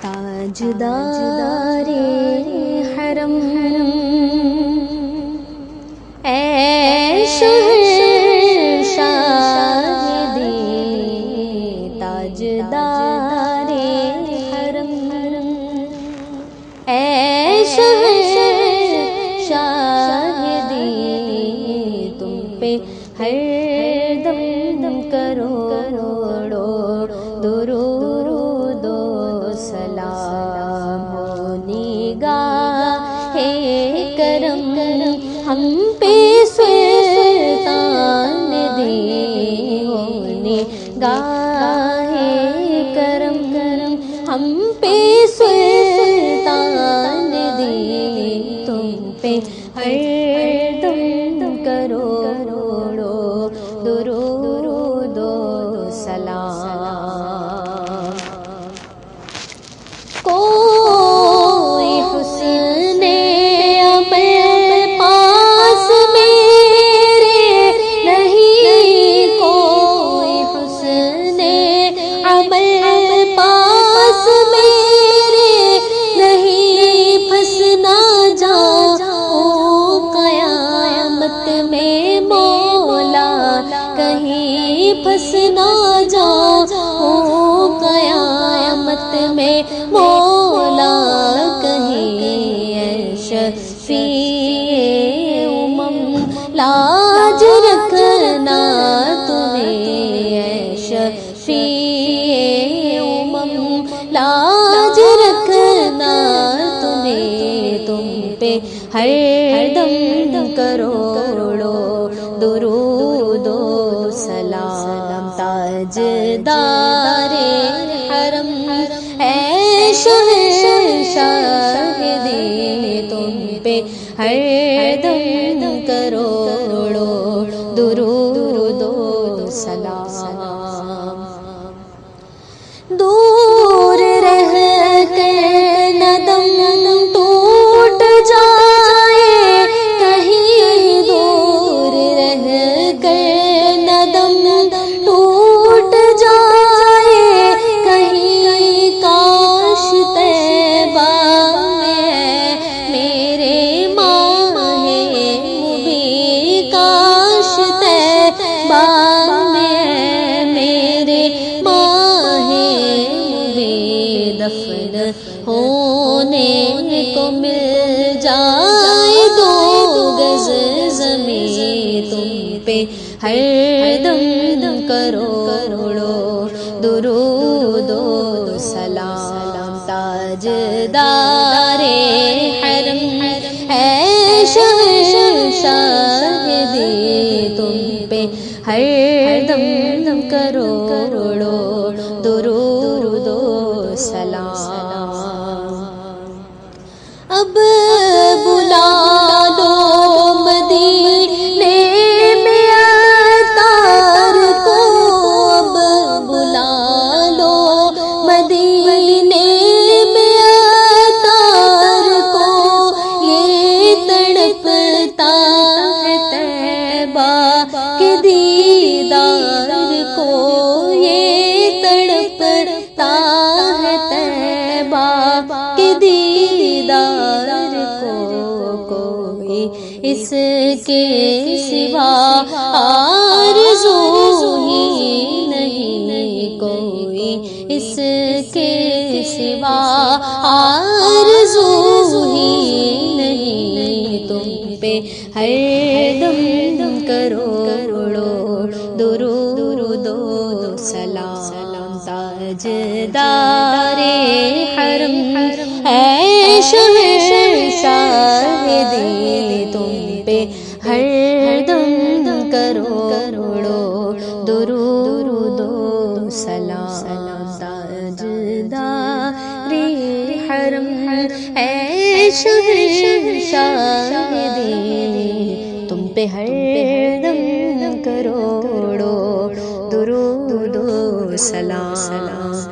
تاجدار حرم اے شہنشاہ دین تاجدار حرم اے شہنشاہ دین تم پہ ہر دم کروڑو درود و سلام ہو نگاہ کرم ہم پہ سلطان دین ہو نگاہ کرم ہم پہ سلطان دین تم پہ ہر دم کروڑو درود و سلام کوئی حسن عمل پاس میرے نہیں کوئی حسن عمل پاس میرے نہیں پھنس نہ جاؤ قیامت میں مولا کہیں پھنس نہ جاؤ قیامت میں مولا کہیں اے شفیع امم لاج رکھنا تمہیں اے شفیع امم لاج رکھنا تمہیں تم پہ ہر دم کروڑو درود و سلام تاجدار حرم اے شہنشاہ دین تم پہ ہر دم کروڑو درود و سلام دور رہ کر نہ دم ٹوٹ جائے کہیں دور رہ کر نہ دم ٹوٹ جائے کہیں کاش طیبہ میں میرے ماہ مبین کاش طیبہ میں میرے ماہ مبین دفن ہونے کو مل جائے دو گز زمین تم پہ ہر دم کروڑو درود و سلام تاجدار حرم اے شہنشاہ دین تم پہ ہر دم کروڑو درود و سلام اب بلا دو مدینے میں عطار کو اب بلا لو مدینے میں عطار کو یہ تڑپتا ہے طیبہ کے دیدار کو یہ تڑپتا ہے طیبہ کے دیدار کو کوئی اس کے سوا آرزو ہی نہیں کوئی اس کے سوا آرزو ہی نہیں تم پہ ہر دم کروڑو درود و سلام تاجدار حرم اے شہنشاہ دین تم پہ ہر دم کروڑو درود و سلام تاجدار حرم اے شہنشاہ دین تم پہ ہر دم کروڑو درود و سلام